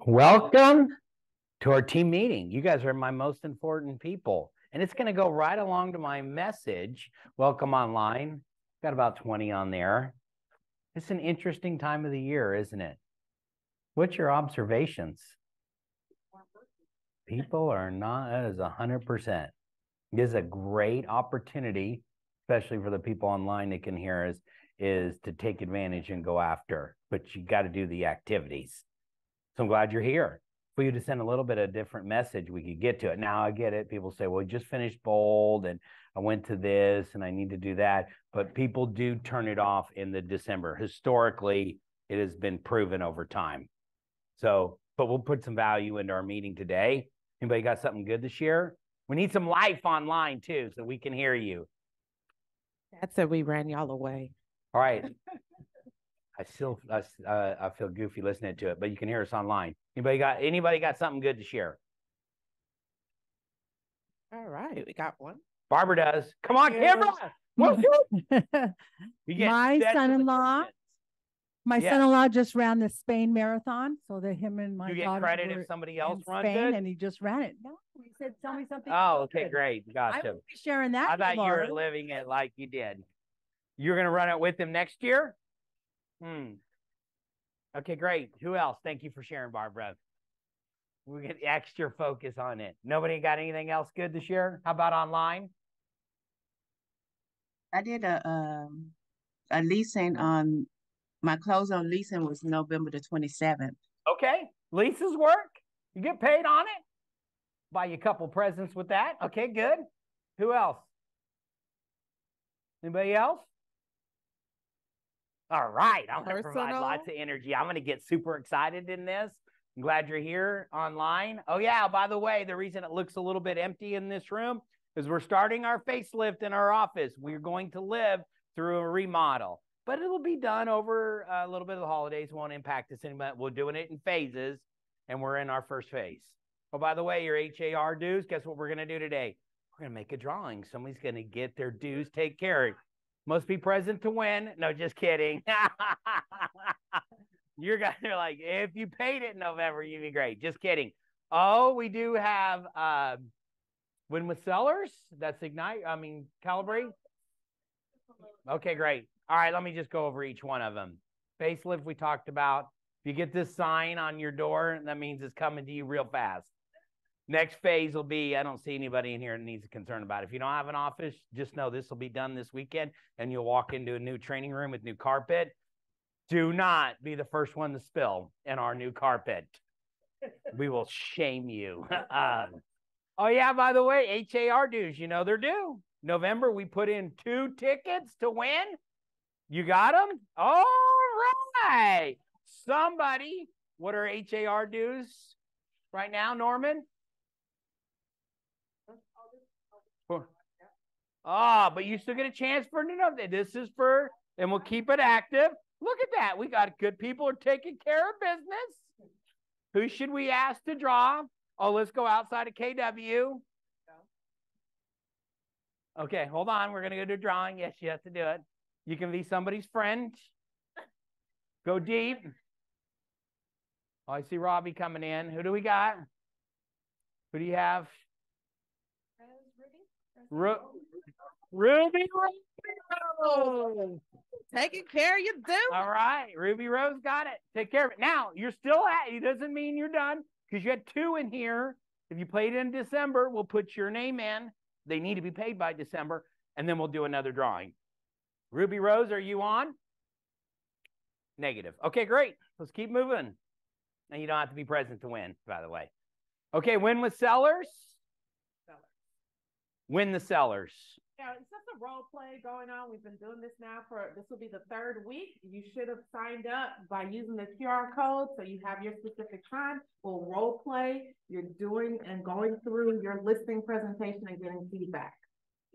Welcome to our team meeting. You guys are my most important people. And it's going to go right along to my message. Welcome online. Got about 20 on there. It's an interesting time of the year, isn't it? What's your observations? People are not as 100%. It is a great opportunity, especially for the people online that can hear us, is to take advantage and go after. But you got to do the activities. So I'm glad you're here. For you to send a little bit of a different message, we could get to it. Now I get it. People say, well, I just finished bold and I went to this and I need to do that. But people do turn it off in the December. Historically, it has been proven over time. So, but we'll put some value into our meeting today. Anybody got something good to share? We need some life online too, so we can hear you. Dad said we ran y'all away. All right. I feel goofy listening to it, but you can hear us online. Anybody got something good to share? All right, we got one. Barbara does. Come on, Kimber. My son-in-law just ran the Spain marathon, so that him and my you get daughter credit if somebody else runs Spain, it, and he just ran it. No, he said, "Tell me something." Oh, okay, great, gotcha. I will be sharing that. I thought tomorrow. you were living it like you did. You're gonna run it with him next year. Okay, great. Who else? Thank you for sharing, Barbara. We get extra focus on it. Nobody got anything else good to share? How about online? I did a leasing on my close on leasing was November the 27th. Okay, leases work. You get paid on it. Buy you a couple presents with that. Okay, good. Who else? Anybody else? All right, I'm going to provide lots of energy. I'm going to get super excited in this. I'm glad you're here online. Oh, yeah, by the way, the reason it looks a little bit empty in this room is we're starting our facelift in our office. We're going to live through a remodel, but it'll be done over a little bit of the holidays. It won't impact us anymore. We're doing it in phases, and we're in our first phase. Oh, by the way, your HAR dues, guess what we're going to do today? We're going to make a drawing. Somebody's going to get their dues taken care of. Must be present to win. No, just kidding. You're like, if you paid it in November, you'd be great. Just kidding. Oh, we do have win with sellers. That's Ignite. Calibrate. Okay, great. All right, let me just go over each one of them. Facelift we talked about. If you get this sign on your door, that means it's coming to you real fast. Next phase will be, I don't see anybody in here that needs a concern about it. If you don't have an office, just know this will be done this weekend, and you'll walk into a new training room with new carpet. Do not be the first one to spill in our new carpet. We will shame you. Oh, yeah, by the way, HAR dues, you know they're due. November, we put in 2 tickets to win. You got them? All right. Somebody, what are HAR dues right now, Norman? But you still get a chance for this is for, and we'll keep it active. Look at that. We got good people are taking care of business. Who should we ask to draw? Oh, let's go outside of KW. Okay, hold on. We're going to go do drawing. Yes, you have to do it. You can be somebody's friend. Go deep. Oh, I see Robbie coming in. Who do we got? Who do you have? Ruby Rose. Taking care of your due. All right. Ruby Rose got it. Take care of it. Now, you're still at it. Doesn't mean you're done because you had 2 in here. If you played in December, we'll put your name in. They need to be paid by December, and then we'll do another drawing. Ruby Rose, are you on? Negative. Okay, great. Let's keep moving. And you don't have to be present to win, by the way. Okay, win with sellers. Win the sellers. Yeah, it's just a role play going on. We've been doing this now this will be the 3rd week. You should have signed up by using the QR code so you have your specific time. We'll role play. You're doing and going through your listing presentation and getting feedback.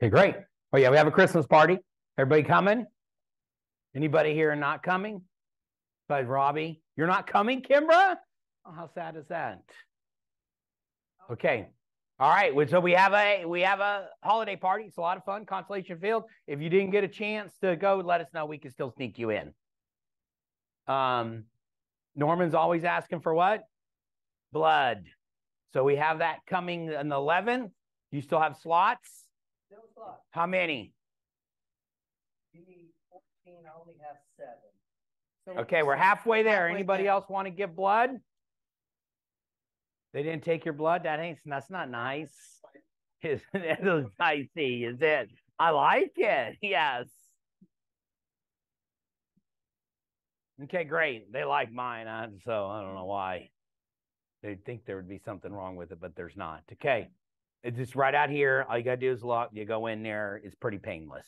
Okay, great. Oh, yeah, we have a Christmas party. Everybody coming? Anybody here not coming? Besides Robbie. You're not coming, Kimbra? Oh, how sad is that? Okay. All right, so we have a holiday party. It's a lot of fun, Constellation Field. If you didn't get a chance to go, let us know. We can still sneak you in. Norman's always asking for what? blood. So we have that coming on the 11th. You still have slots? Still slots. How many? You need 14, I only have 7. So Okay, we're halfway there. halfway Anybody there. else want to give blood? They didn't take your blood? That's not nice. It's dicey, is it? I like it. Yes. Okay, great. They like mine, so I don't know why. They'd think there would be something wrong with it, but there's not. Okay. It's just right out here. All you got to do is look. You go in there. It's pretty painless.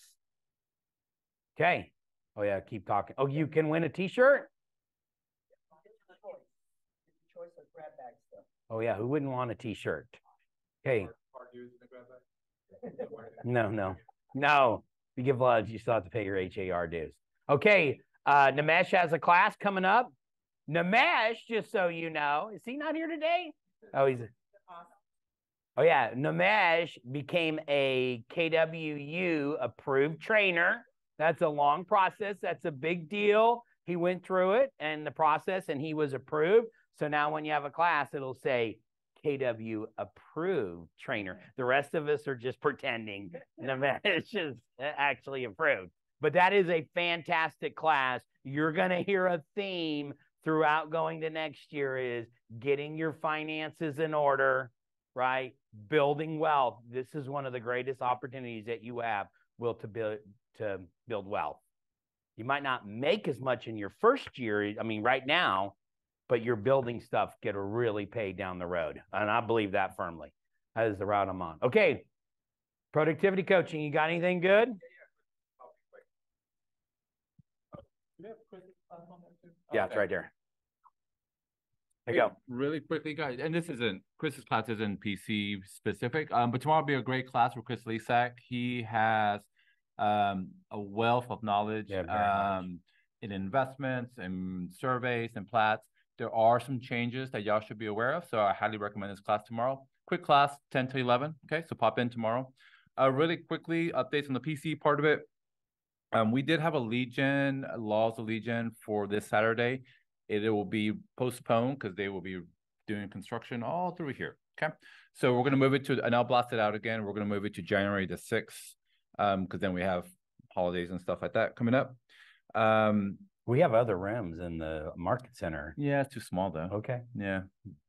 Okay. Oh, yeah. Keep talking. Oh, you can win a T-shirt? Choice of grab bag stuff. Oh, yeah. Who wouldn't want a T-shirt? Okay. No. If you give blood, you still have to pay your HAR dues. Okay. Nimesh has a class coming up. Nimesh, just so you know, is he not here today? Oh, yeah. Nimesh became a KWU approved trainer. That's a long process. That's a big deal. He went through it and the process, and he was approved. So now when you have a class, it'll say KW approved trainer. The rest of us are just pretending. Nimesh is actually approved. But that is a fantastic class. You're going to hear a theme throughout going to next year is getting your finances in order, right? Building wealth. This is one of the greatest opportunities that you have to build wealth. You might not make as much in your first year, right now, but you're building stuff get to really pay down the road. And I believe that firmly. That is the route I'm on. Okay. Productivity coaching. You got anything good? Yeah, it's right there. There you go. Really quickly, guys, and Chris's class isn't PC specific, but tomorrow will be a great class for Chris Lisak. He has a wealth of knowledge in investments and surveys and plats. There are some changes that y'all should be aware of, so I highly recommend this class tomorrow. Quick class, 10 to 11, okay? So pop in tomorrow. Really quickly, updates on the PC part of it. We did have a Laws of Legion for this Saturday. It will be postponed because they will be doing construction all through here, okay? So we're going to move it to, and I'll blast it out again. We're going to move it to January the 6th because then we have holidays and stuff like that coming up. We have other rooms in the market center. Yeah, it's too small though. Okay. Yeah.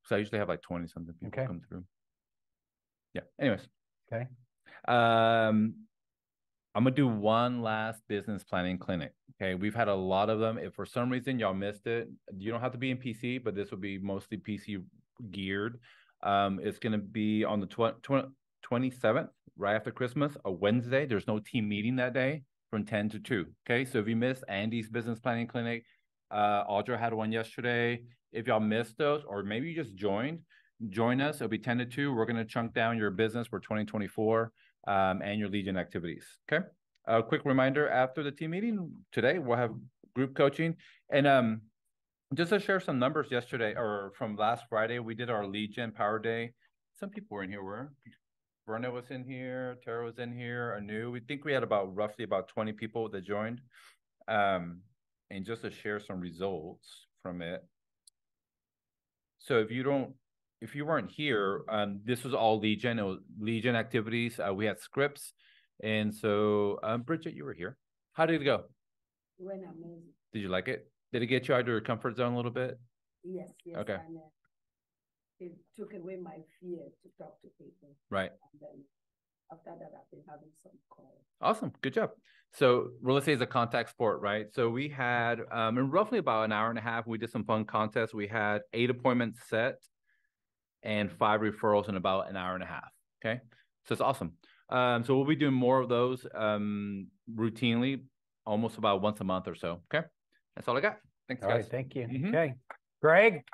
So I usually have like 20 something people come through. Yeah. Anyways. Okay. I'm going to do one last business planning clinic. Okay. We've had a lot of them. If for some reason y'all missed it, you don't have to be in PC, but this will be mostly PC geared. It's going to be on the 27th, right after Christmas, a Wednesday. There's no team meeting that day from 10 to 2. Okay. So if you missed Andy's business planning clinic, Audra had one yesterday. If y'all missed those, or maybe you just join us. It'll be 10 to 2. We're going to chunk down your business for 2024 and your Legion activities. Okay. A quick reminder, after the team meeting today, we'll have group coaching. And just to share some numbers yesterday or from last Friday, we did our Legion Power Day. Some people were in here. Verna was in here. Tara was in here. Anu. We think we had roughly about 20 people that joined. And just to share some results from it. So if you weren't here, this was all Legion. It was Legion activities. We had scripts. And so, Bridget, you were here. How did it go? It went amazing. Did you like it? Did it get you out of your comfort zone a little bit? Yes. Okay. And, it took away my fear to talk to people. Right. And then after that, I've been having some calls. Awesome. Good job. So real estate is a contact sport, right? So we had, in roughly about an hour and a half, we did some fun contests. We had 8 appointments set and 5 referrals in about an hour and a half. Okay. So it's awesome. So we'll be doing more of those routinely, almost about once a month or so. Okay. That's all I got. Thanks, guys. All right, thank you. Okay. Greg?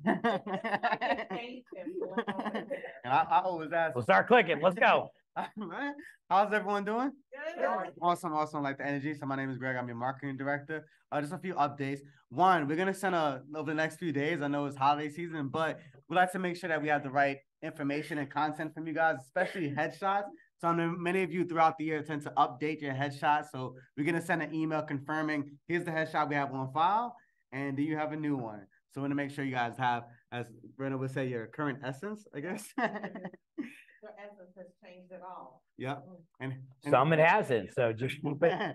Thank him. And I always ask, We'll start clicking. Let's go. how's everyone doing? Good. Awesome, like the energy. So my name is Greg. I'm your marketing director. Just a few updates. One, we're gonna send over the next few days. I know it's holiday season, but we like to make sure that we have the right information and content from you guys, especially headshots. So I know many of you throughout the year tend to update your headshot. So we're gonna send an email confirming here's the headshot we have on file, and do you have a new one? So we're gonna make sure you guys have, as Brenda would say, your current essence, I guess. Your essence has changed at all. Yep. And Some it hasn't, so just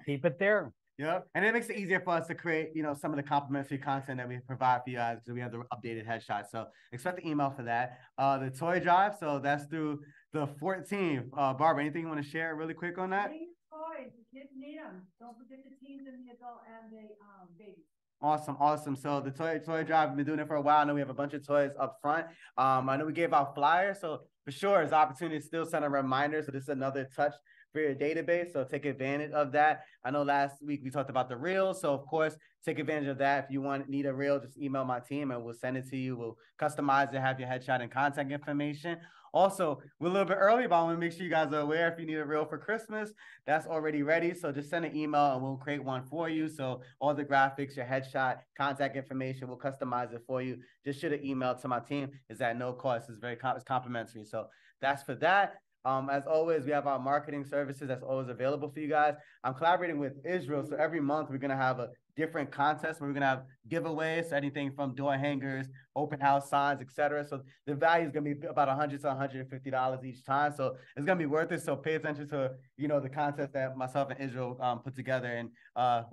keep it there. Yep. And it makes it easier for us to create, some of the complimentary content that we provide for you guys because we have the updated headshot. So expect the email for that. The toy drive, so that's through the 14th. Barbara, anything you want to share really quick on that? Bring your toys, the kids need them. Don't forget the teens and the adult and the babies. Awesome. So the toy drive, we've been doing it for a while. I know we have a bunch of toys up front. I know we gave out flyers, so for sure, there's opportunity to still send a reminder. So this is another touch for your database. So take advantage of that. I know last week we talked about the reels. So of course, take advantage of that. If you need a reel, just email my team and we'll send it to you. We'll customize it, have your headshot and contact information. Also, we're a little bit early, but I want to make sure you guys are aware if you need a reel for Christmas, that's already ready. So just send an email and we'll create one for you. So all the graphics, your headshot, contact information, we'll customize it for you. Just shoot an email to my team. It's at no cost. It's complimentary. So that's for that. As always, we have our marketing services that's always available for you guys. I'm collaborating with Israel. So every month we're going to have a different contest where we're going to have giveaways. So anything from door hangers, open house signs, etc. So the value is going to be about $100 to $150 each time. So it's going to be worth it. So pay attention to, the contest that myself and Israel put together, and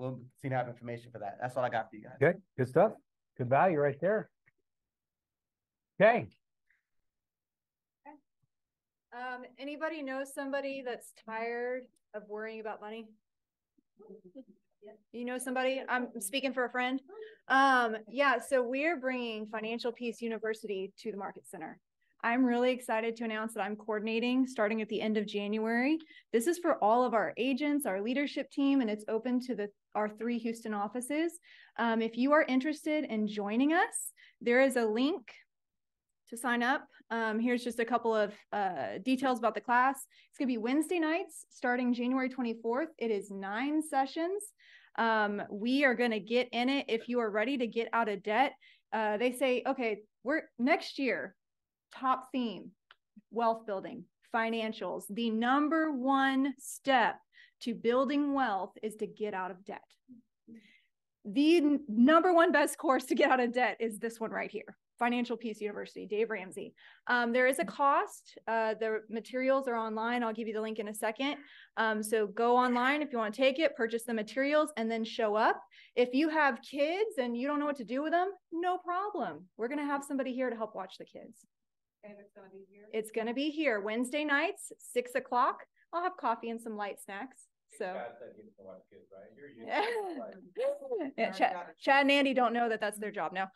we'll see to have information for that. That's all I got for you guys. Okay, good stuff. Good value right there. Okay. Anybody know somebody that's tired of worrying about money? You know somebody? I'm speaking for a friend. Yeah, so we're bringing Financial Peace University to the Market Center. I'm really excited to announce that I'm coordinating starting at the end of January. This is for all of our agents, our leadership team, and it's open to our 3 Houston offices. If you are interested in joining us, there is a link to sign up. Here's just a couple of details about the class. It's gonna be Wednesday nights starting January 24th. It is 9 sessions. We are gonna get in it if you are ready to get out of debt. They say, okay, next year, top theme, wealth building, financials. The number 1 step to building wealth is to get out of debt. The number 1 best course to get out of debt is this one right here. Financial Peace University, Dave Ramsey. There is a cost. The materials are online. I'll give you the link in a second. So go online if you want to take it, purchase the materials, and then show up. If you have kids and you don't know what to do with them, no problem. We're going to have somebody here to help watch the kids. And it's going to be here? It's going to be here Wednesday nights, 6 o'clock. I'll have coffee and some light snacks. So yeah, Chad and Andy don't know that that's their job now.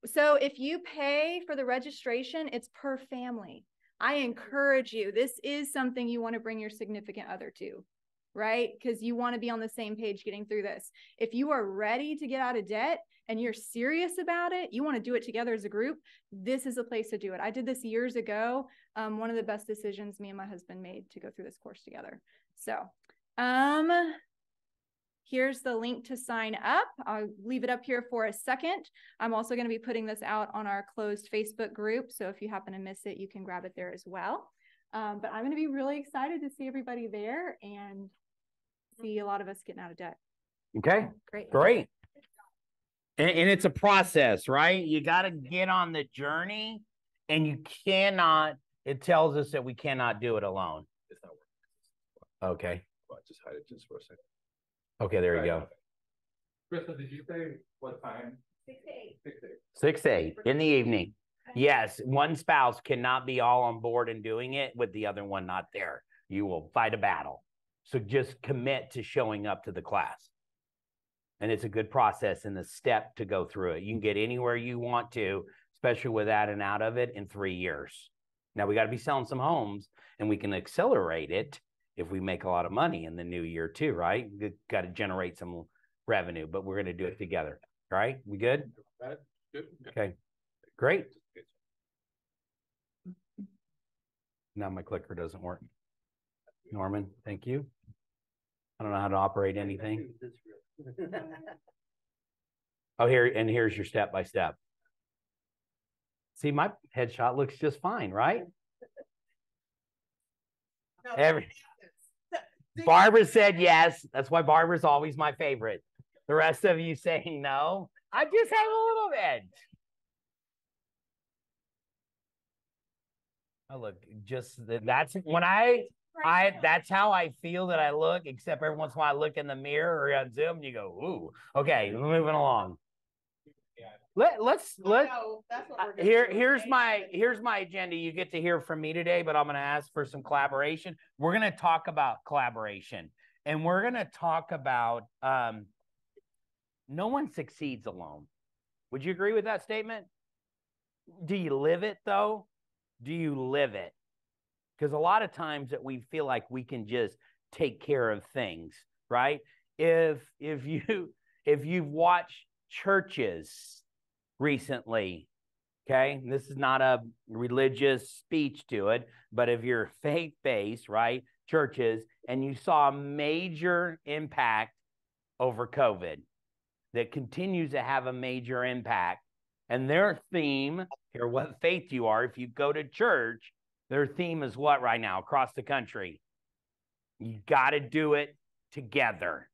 So if you pay for the registration, it's per family. I encourage you. This is something you want to bring your significant other to, right? Because you want to be on the same page getting through this. If you are ready to get out of debt and you're serious about it, you want to do it together as a group, this is a place to do it. I did this years ago. One of the best decisions me and my husband made to go through this course together. So, here's the link to sign up. I'll leave it up here for a second. I'm also going to be putting this out on our closed Facebook group. So if you happen to miss it, you can grab it there as well. But I'm going to be really excited to see everybody there and see a lot of us getting out of debt. Okay. Great. And it's a process, right? You got to get on the journey, and you cannot, it tells us that we cannot do it alone. It's not working. Okay. Well, just hide it just for a second. Okay, there you go. Krista, did you say what time? 6 to 8. 6 to 8. 6 to 8 in the evening. Yes, one spouse cannot be all on board and doing it with the other one not there. You will fight a battle. So just commit to showing up to the class. And it's a good process and the step to go through it. You can get anywhere you want to, especially with that and out of it in 3 years. Now we got to be selling some homes, and we can accelerate it if we make a lot of money in the new year too, right? We got to generate some revenue, but we're going to do it together. Right? We good? Good. Okay. Great. Now my clicker doesn't work. Norman, thank you. I don't know how to operate anything. Oh, here's your step-by-step. See, my headshot looks just fine, right? Every Barbara said yes. That's why Barbara's always my favorite. The rest of you saying no, I just have a little bit. Oh, look, just that's when that's how I feel that I look, except every once in a while I look in the mirror or on Zoom and you go, ooh, okay, moving along. Let's here's my agenda. You get to hear from me today, but I'm going to ask for some collaboration. We're going to talk about collaboration, and we're going to talk about no one succeeds alone. Would you agree with that statement? Do you live it though? Do you live it? Because a lot of times that we feel like we can just take care of things, right? If you've watched churches recently, okay, this is not a religious speech to it, but if you're faith-based, right, churches, and you saw a major impact over COVID that continues to have a major impact, and their theme, care what faith you are, if you go to church, their theme is what right now across the country? You got to do it together,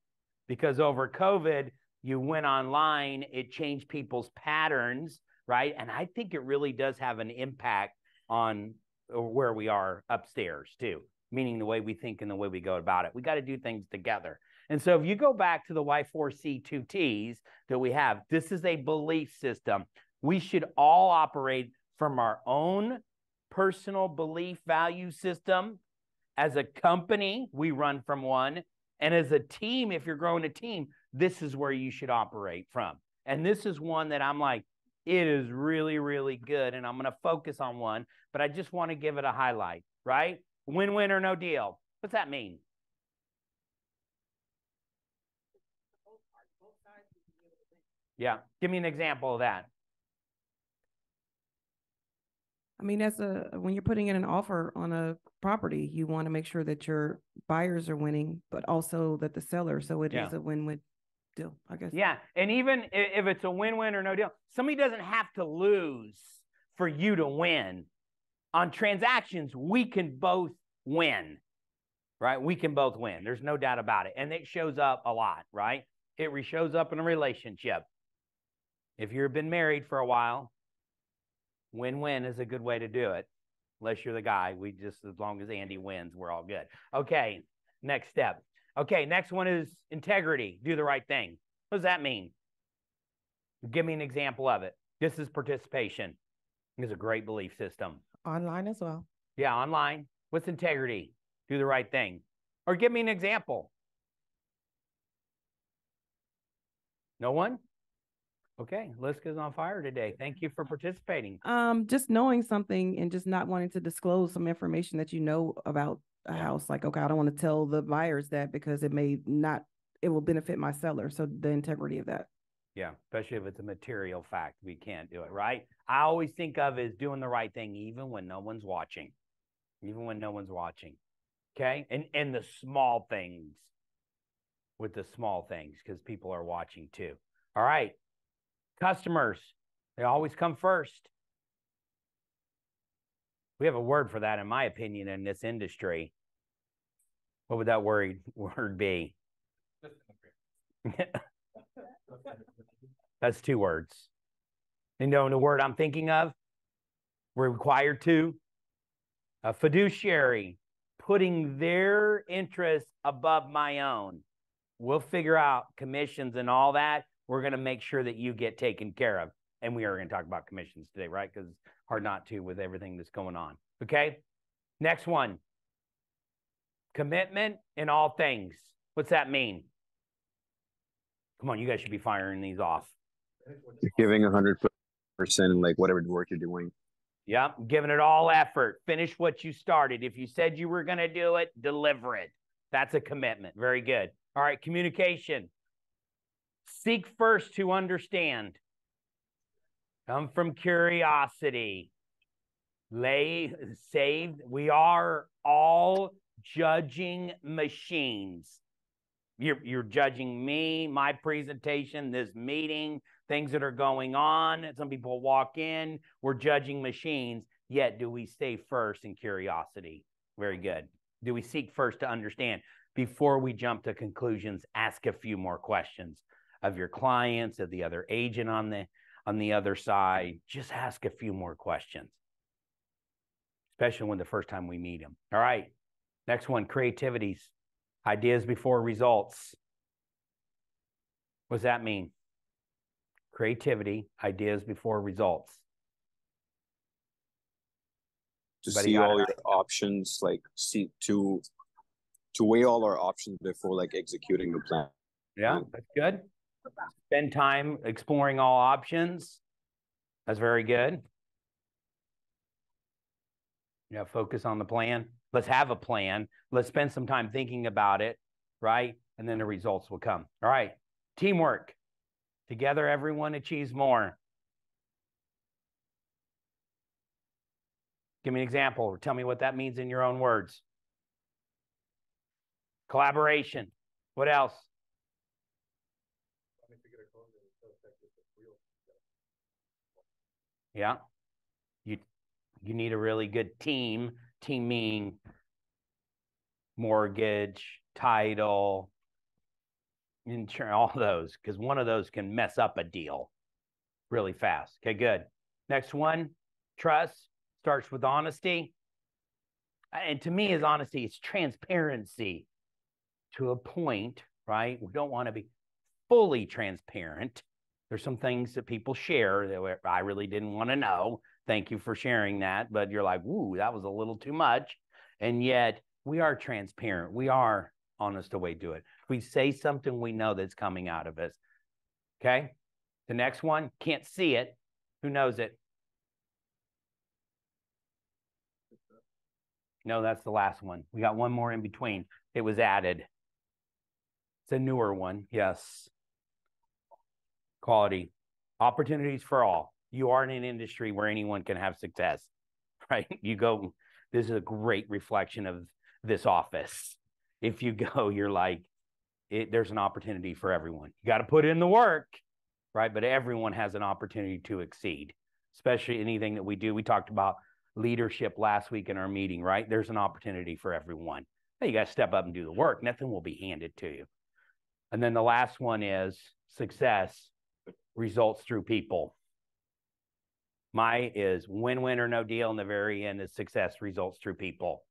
because over COVID, you went online, it changed people's patterns, right? And I think it really does have an impact on where we are upstairs too, meaning the way we think and the way we go about it. We got to do things together. And so if you go back to the Y4C2Ts that we have, this is a belief system. We should all operate from our own personal belief value system. As a company, we run from one. And as a team, if you're growing a team, this is where you should operate from. And this is one that I'm like, it is really, really good. And I'm going to focus on one, but I just want to give it a highlight, right? Win-win or no deal. What's that mean? Yeah. Give me an example of that. I mean, when you're putting in an offer on a property, you want to make sure that your buyers are winning, but also that the seller. So it is a win-win deal, I guess. Yeah. And even if it's a win-win or no deal, somebody doesn't have to lose for you to win. On transactions, we can both win, right? We can both win. There's no doubt about it. And it shows up a lot, right? It shows up in a relationship. If you've been married for a while, win-win is a good way to do it. Unless you're the guy, as long as Andy wins, we're all good. Okay, next step. Okay, next one is integrity. Do the right thing. What does that mean? Give me an example of it. This is participation. It's a great belief system. Online as well. Yeah, online. What's integrity? Do the right thing. Or give me an example. No one? Okay, list is on fire today. Thank you for participating. Just knowing something and just not wanting to disclose some information that you know about a house. Like, okay, I don't want to tell the buyers that because it will benefit my seller. So the integrity of that. Yeah, especially if it's a material fact, we can't do it, right? I always think of it as doing the right thing even when no one's watching. Even when no one's watching. Okay? And the small things. With the small things, because people are watching too. All right. Customers, they always come first. We have a word for that, in my opinion, in this industry. What would that word be? That's 2 words. You know the word I'm thinking of? We're required to. A fiduciary, putting their interests above my own. We'll figure out commissions and all that. We're going to make sure that you get taken care of. And we are going to talk about commissions today, right? Because it's hard not to with everything that's going on. Okay? Next one. Commitment in all things. What's that mean? Come on, you guys should be firing these off. You're giving 100% in like whatever work you're doing. Yep, giving it all effort. Finish what you started. If you said you were going to do it, deliver it. That's a commitment. Very good. All right, communication. Seek first to understand. Come from curiosity. Saved. We are all judging machines. You're judging me, my presentation, this meeting, things that are going on. Some people walk in. We're judging machines. Yet do we stay first in curiosity? Very good. Do we seek first to understand? Before we jump to conclusions, ask a few more questions of your clients, of the other agent on the other side. Just ask a few more questions, especially when the first time we meet them. All right, next one, creativities, ideas before results. What does that mean? Creativity, ideas before results. To Anybody see got all it? your options, like to weigh all our options before like executing the plan. Yeah, that's good. Spend time exploring all options. That's very good. Yeah, focus on the plan. Let's have a plan. Let's spend some time thinking about it, right? And then the results will come. All right. Teamwork. Together, everyone achieves more. Give me an example or tell me what that means in your own words. Collaboration. What else? Yeah. You need a really good team. Team meaning mortgage, title, insurance, all those, because one of those can mess up a deal really fast. Okay, good. Next one, trust starts with honesty. And to me, is honesty, it's transparency to a point, right? We don't want to be fully transparent. There's some things that people share that I really didn't want to know. Thank you for sharing that. But you're like, ooh, that was a little too much. And yet we are transparent. We are honest the way to do it. If we say something, we know that's coming out of us. Okay. The next one, can't see it. Who knows it? No, that's the last one. We got one more in between. It was added. It's a newer one. Yes. Quality. Opportunities for all. You are in an industry where anyone can have success, right? You go, this is a great reflection of this office. If you go, you're like, there's an opportunity for everyone. You got to put in the work, right? But everyone has an opportunity to exceed, especially anything that we do. We talked about leadership last week in our meeting, right? There's an opportunity for everyone. Hey, you got to step up and do the work. Nothing will be handed to you. And then the last one is success results through people. My is win-win or no deal. And the very end is success results through people.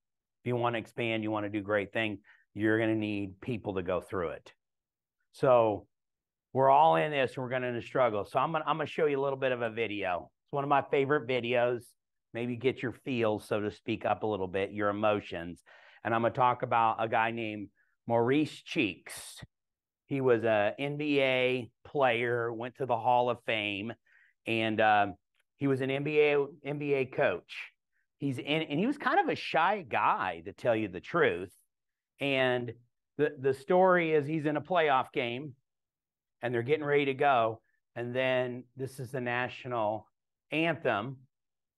If you want to expand, you want to do great things, you're going to need people to go through it. So we're all in this. We're going to struggle. So I'm going to show you a little bit of a video. It's one of my favorite videos. Maybe get your feels, so to speak, up a little bit, your emotions. And I'm going to talk about a guy named Maurice Cheeks. He was an NBA player, went to the Hall of Fame, and he was an NBA coach. And he was kind of a shy guy, to tell you the truth. And the story is he's in a playoff game, and they're getting ready to go. And then this is the national anthem,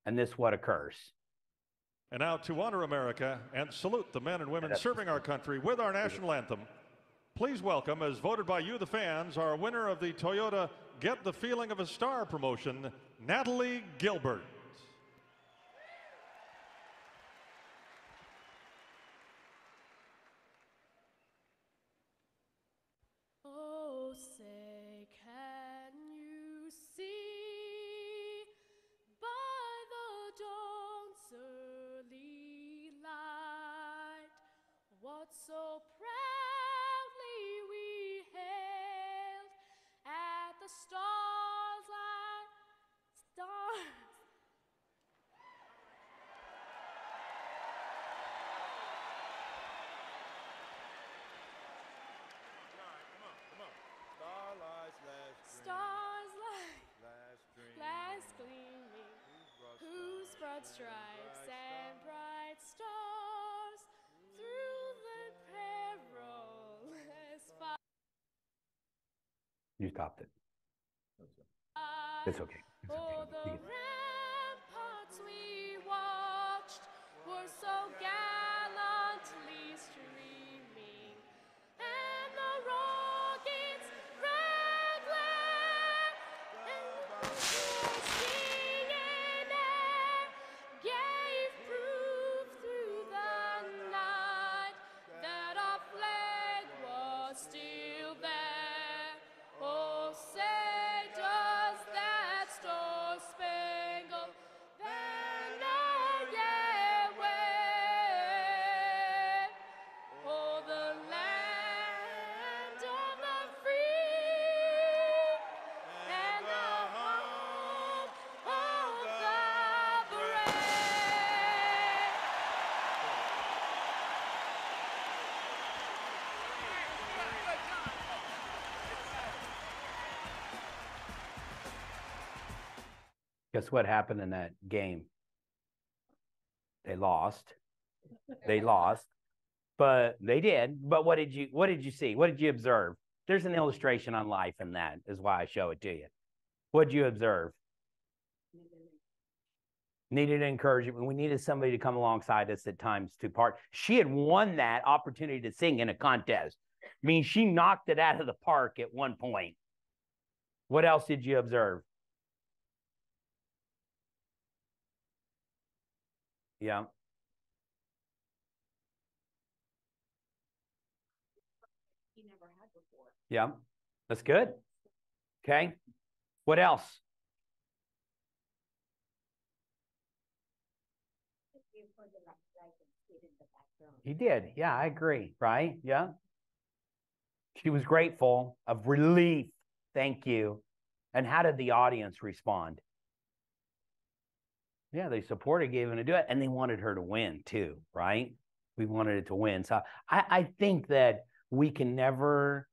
and this is what occurs. And now to honor America and salute the men and women serving our country with our national anthem, please welcome, as voted by you, the fans, our winner of the Toyota Get the Feeling of a Star promotion, Natalie Gilbert. Oh, say, can you see by the dawn's early light what so proudly we hailed at the stars like stars? Stars like last gleaming, whose broad stripes and bright stars through the perilous fight. You stopped it. It's okay. It's okay. Oh, the ramparts we watched were so gallantly streaming, and the rockets' red glare and the bursting in air gave proof through the night. Guess what happened in that game? They lost. They lost. But they did. But what did you see? What did you observe? There's an illustration on life in that, is why I show it to you. What did you observe? Needed encouragement. We needed somebody to come alongside us at times to part. She had won that opportunity to sing in a contest. I mean, she knocked it out of the park at one point. What else did you observe? Yeah. He never had before. Yeah. That's good. Okay. What else? He did. Yeah, I agree. Right? Yeah. She was grateful, of relief. Thank you. And how did the audience respond? Yeah, they supported, gave him to do it, and they wanted her to win too, right? We wanted it to win. So I think that we can never,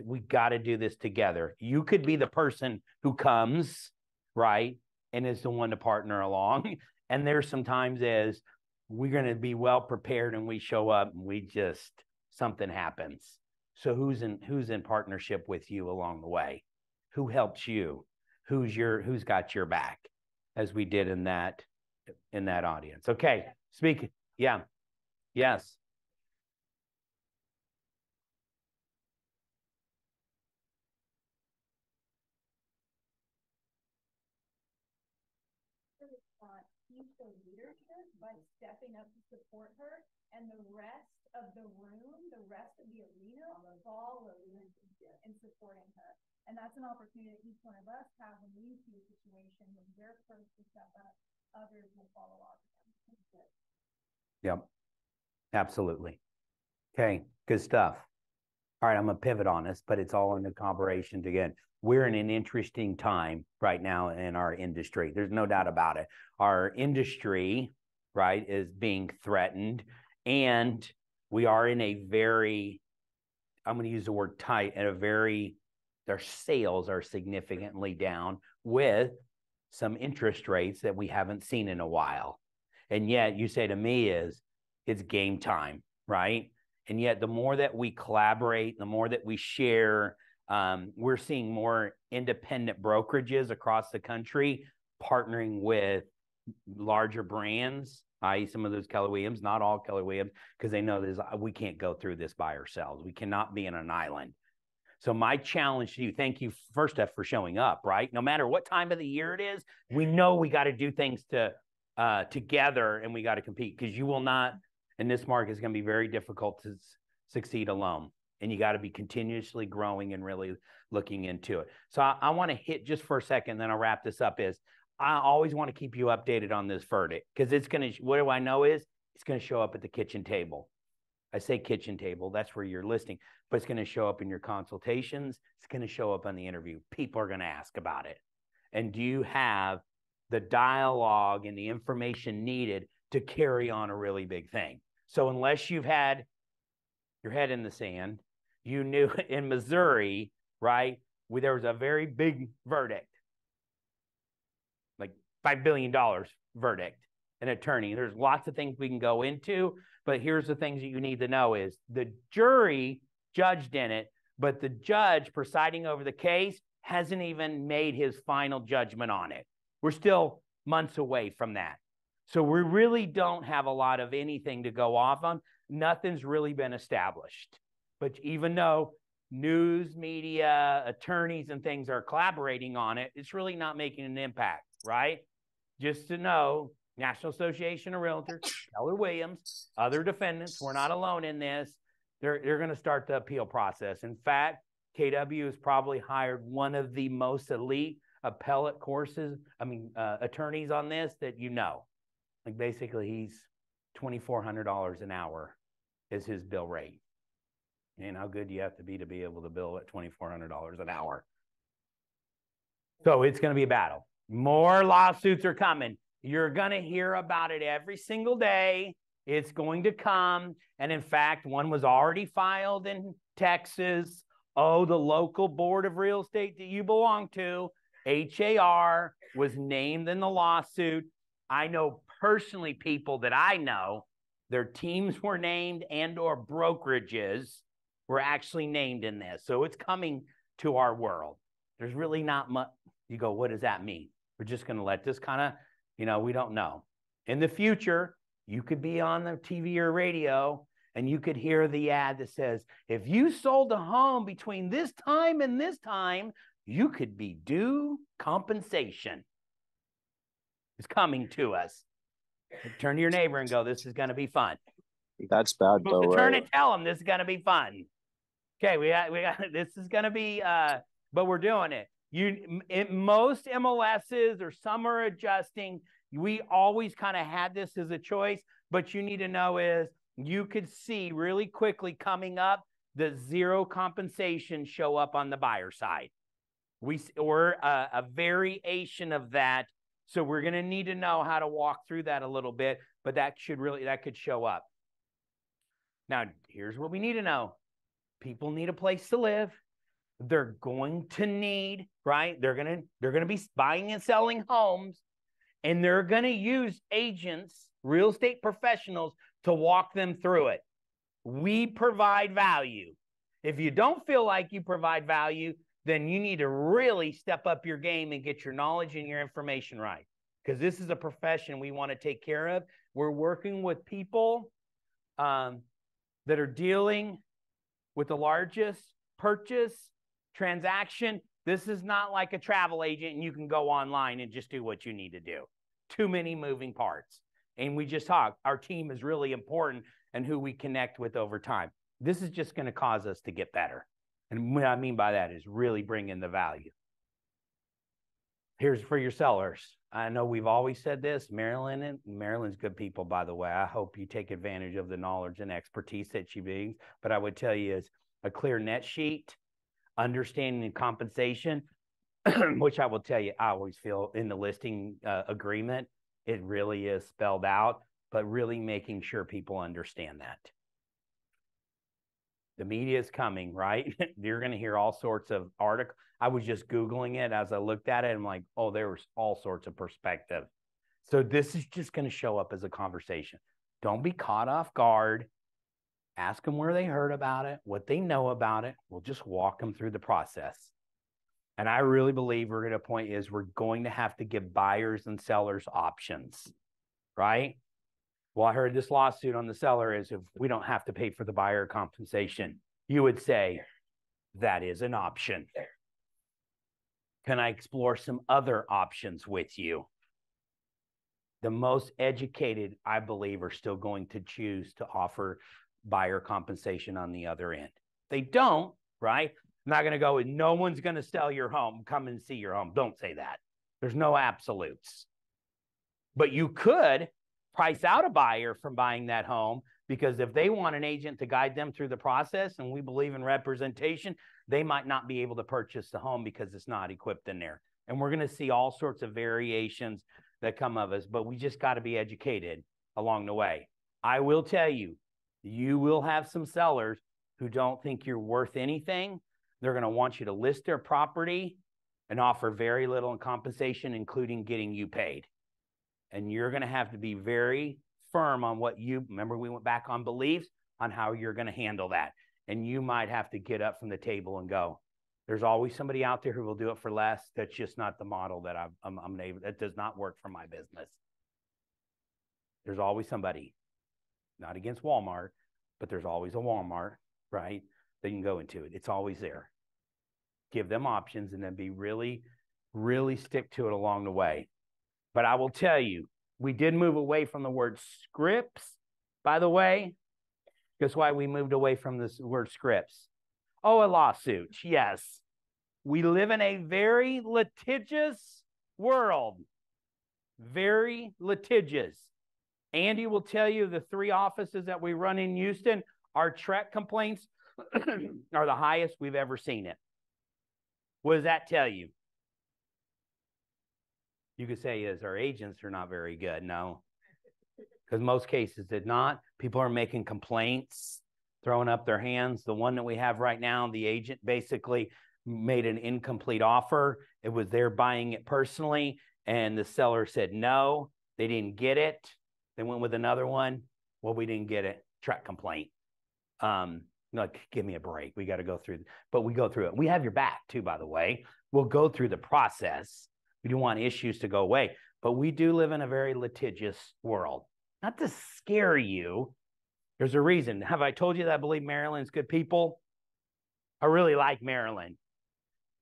we got to do this together. You could be the person who comes, right, and is the one to partner along. And there's sometimes as we're going to be well prepared and we show up and we just, something happens. So who's in partnership with you along the way? Who helps you? Who's got your back, as we did in that audience? Okay, speak. Yeah. Yes. You show leadership by stepping up to support her, and the rest of the room, the rest of the arena follows in supporting her. And that's an opportunity that each one of us have when we see a situation when they're first to step up, others will follow after them. Yep. Absolutely. Okay, good stuff. All right, I'm gonna pivot on this, but it's all in the collaboration again. We're in an interesting time right now in our industry. There's no doubt about it. Our industry, right, is being threatened, and we are in a very, I'm going to use the word tight, at a very, their sales are significantly down with some interest rates that we haven't seen in a while. And yet you say to me it's game time, right? And yet the more that we collaborate, the more that we share, we're seeing more independent brokerages across the country partnering with larger brands, i.e. some of those Keller Williams, not all Keller Williams, because they know we can't go through this by ourselves. We cannot be in an island. So my challenge to you, thank you first off for showing up, right? No matter what time of the year it is, we know we got to do things together, and we got to compete, because you will not, in this market, is going to be very difficult to succeed alone. And you got to be continuously growing and really looking into it. So I want to hit just for a second, then I'll wrap this up, is I always want to keep you updated on this verdict, because it's going to, what do I know is it's going to show up at the kitchen table. I say kitchen table, that's where you're listening, but it's going to show up in your consultations. It's going to show up on the interview. People are going to ask about it. And do you have the dialogue and the information needed to carry on a really big thing? So unless you've had your head in the sand, you knew in Missouri, right, there was a very big verdict, like $5 billion verdict, an attorney. There's lots of things we can go into, but here's the things that you need to know is the jury judged in it, but the judge presiding over the case hasn't even made his final judgment on it. We're still months away from that. So we really don't have a lot of anything to go off on. Nothing's really been established. But even though news, media, attorneys, and things are collaborating on it, it's really not making an impact, right? Just to know, National Association of Realtors, Keller Williams, other defendants, we're not alone in this. They're going to start the appeal process. In fact, KW has probably hired one of the most elite appellate attorneys on this that you know. Like basically he's $2,400 an hour is his bill rate. And how good do you have to be able to bill at $2,400 an hour? So it's going to be a battle. More lawsuits are coming. You're going to hear about it every single day. It's going to come. And in fact, one was already filed in Texas. Oh, the local board of real estate that you belong to HAR was named in the lawsuit. I know personally people that I know, their teams were named and or brokerages were actually named in this. So it's coming to our world. There's really not much. You go, what does that mean? We're just going to let this kind of, we don't know. In the future, you could be on the TV or radio and you could hear the ad that says, if you sold a home between this time and this time, you could be due compensation. It's coming to us. Turn to your neighbor and go, this is going to be fun. That's bad though, right? Turn and tell them this is going to be fun. Okay, we got this is going to be, but we're doing it. Most MLSs or some are adjusting. We always kind of had this as a choice, but you need to know is you could see really quickly coming up the zero compensation show up on the buyer side. Or a variation of that. So we're going to need to know how to walk through that a little bit, but that could show up. Now, here's what we need to know. People need a place to live. They're going to need, right? They're going to be buying and selling homes, and they're going to use agents, real estate professionals, to walk them through it. We provide value. If you don't feel like you provide value, then you need to really step up your game and get your knowledge and your information right. Because this is a profession we want to take care of. We're working with people that are dealing with the largest purchase transaction. This is not like a travel agent and you can go online and just do what you need to do. Too many moving parts. And we just talked, our team is really important and who we connect with over time. This is just going to cause us to get better. And what I mean by that is really bring in the value. Here's for your sellers. I know we've always said this, Marilyn's good people, by the way. I hope you take advantage of the knowledge and expertise that she brings. But I would tell you is a clear net sheet, understanding and compensation, which I will tell you, I always feel in the listing agreement, it really is spelled out, but really making sure people understand that. The media is coming, right? You're going to hear all sorts of articles. I was just Googling it as I looked at it. I'm like, oh, there was all sorts of perspective. So this is just going to show up as a conversation. Don't be caught off guard. Ask them where they heard about it, what they know about it. We'll just walk them through the process. And I really believe we're going to point is we're going to have to give buyers and sellers options, right? Well, I heard this lawsuit on the seller is if we don't have to pay for the buyer compensation, you would say that is an option. Can I explore some other options with you? The most educated, I believe, are still going to choose to offer buyer compensation on the other end. They don't, right? I'm not going to go, no one's going to sell your home. Come and see your home. Don't say that. There's no absolutes. But you could price out a buyer from buying that home because if they want an agent to guide them through the process, and we believe in representation, they might not be able to purchase the home because it's not equipped in there. And we're going to see all sorts of variations that come of us, but we just got to be educated along the way. I will tell you, you will have some sellers who don't think you're worth anything. They're going to want you to list their property and offer very little in compensation, including getting you paid. And you're going to have to be very firm on what remember we went back on beliefs on how you're going to handle that. And you might have to get up from the table and go, there's always somebody out there who will do it for less. That's just not the model that I'm able, that does not work for my business. There's always somebody, not against Walmart, but there's always a Walmart, right? That you can go into it. It's always there. Give them options and then be really, really stick to it along the way. But I will tell you, we did move away from the word scripts, by the way. Guess why we moved away from this word scripts? Oh, a lawsuit. Yes. We live in a very litigious world. Very litigious. Andy will tell you the 3 offices that we run in Houston, our TREC complaints are the highest we've ever seen it. What does that tell you? You could say is our agents are not very good. No, because most cases did not. People are making complaints, throwing up their hands. The one that we have right now, the agent basically made an incomplete offer. It was they're buying it personally, and the seller said no, they didn't get it. They went with another one. Well, we didn't get it. Track complaint. Like, give me a break. We got to go through, but we go through it. We have your back too, by the way. We'll go through the process. We don't want issues to go away, but we do live in a very litigious world. Not to scare you. There's a reason. Have I told you that I believe Maryland's good people? I really like Maryland.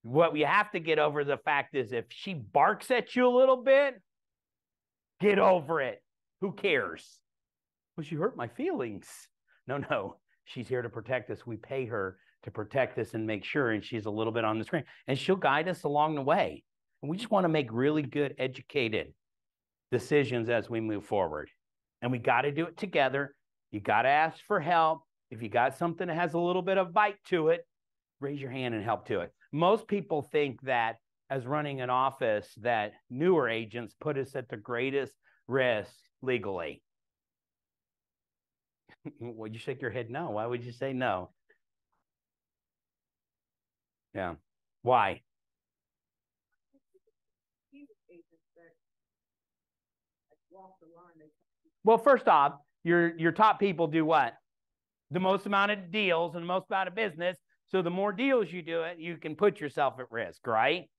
What we have to get over the fact is if she barks at you a little bit, get over it. Who cares? Well, she hurt my feelings. No. She's here to protect us. We pay her to protect us and make sure, and she's a little bit on the screen. And she'll guide us along the way. And we just want to make really good, educated decisions as we move forward. And we got to do it together. You got to ask for help. If you got something that has a little bit of bite to it, raise your hand and help to it. Most people think that as running an office, that newer agents put us at the greatest risk legally. Would you shake your head no? Why would you say no? Yeah. Why? Well, first off, your top people do what? The most amount of deals and the most amount of business. So the more deals you do it, you can put yourself at risk, right?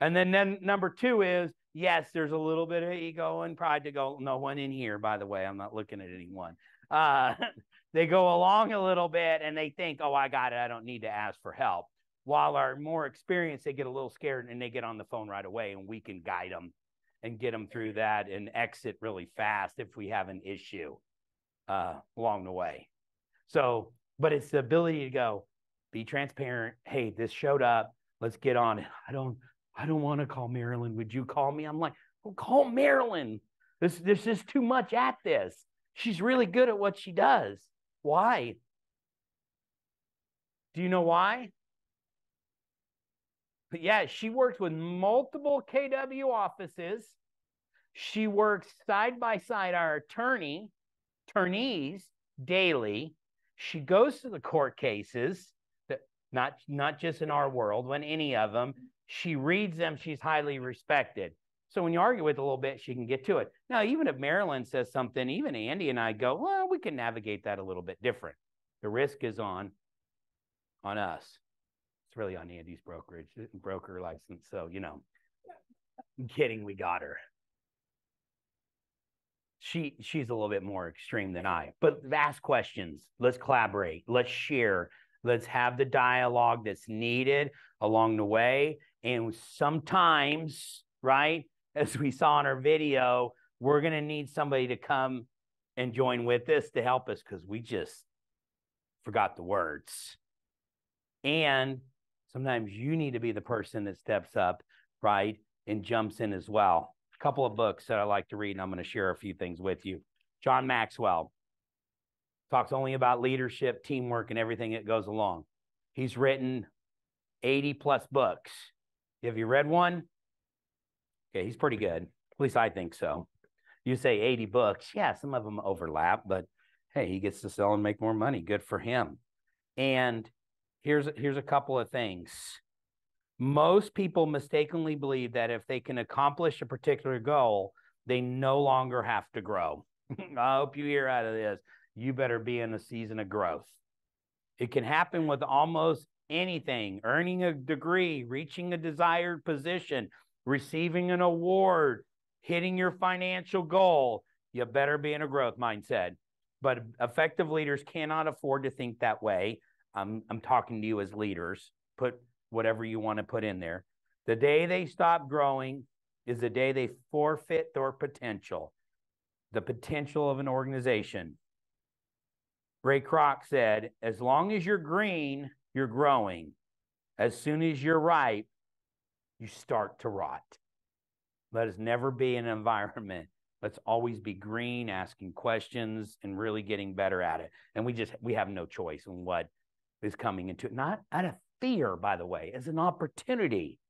And then number two is, yes, there's a little bit of ego and pride to go. No one in here, by the way. I'm not looking at anyone. They go along a little bit and they think, oh, I got it. I don't need to ask for help. While our more experienced, they get a little scared and they get on the phone right away, and we can guide them and get them through that and exit really fast if we have an issue along the way. So, but it's the ability to go, be transparent. Hey, this showed up. Let's get on it. I don't want to call Marilyn. Would you call me? I'm like, well, call Marilyn. There's just too much at this. She's really good at what she does. Why? Do you know why? But yeah, she works with multiple KW offices. She works side by side our attorneys daily. She goes to the court cases, that not just in our world, when any of them. She reads them. She's highly respected. So when you argue with a little bit, she can get to it. Now, even if Marilyn says something, even Andy and I go, well, we can navigate that a little bit different. The risk is on us. It's really on Andy's broker license. So, I'm kidding. We got her. She's a little bit more extreme than I, but ask questions. Let's collaborate. Let's share. Let's have the dialogue that's needed along the way. And sometimes, right, as we saw in our video, we're going to need somebody to come and join with us to help us because we just forgot the words. And sometimes you need to be the person that steps up, right, and jumps in as well. A couple of books that I like to read, and I'm going to share a few things with you. John Maxwell talks only about leadership, teamwork, and everything that goes along. He's written 80 plus books. Have you read one? Okay, he's pretty good. At least I think so. You say 80 books. Yeah, some of them overlap, but hey, he gets to sell and make more money. Good for him. And here's a couple of things. Most people mistakenly believe that if they can accomplish a particular goal, they no longer have to grow. I hope you hear out of this. You better be in a season of growth. It can happen with almost anything: earning a degree, reaching a desired position, receiving an award, hitting your financial goal. You better be in a growth mindset. But effective leaders cannot afford to think that way. I'm talking to you as leaders. Put whatever you want to put in there. The day they stop growing is the day they forfeit their potential, the potential of an organization. Ray Kroc said, as long as you're green, you're growing. As soon as you're ripe, you start to rot. Let us never be in an environment. Let's always be green, asking questions, and really getting better at it. And we have no choice in what is coming into it. Not out of fear, by the way, as an opportunity.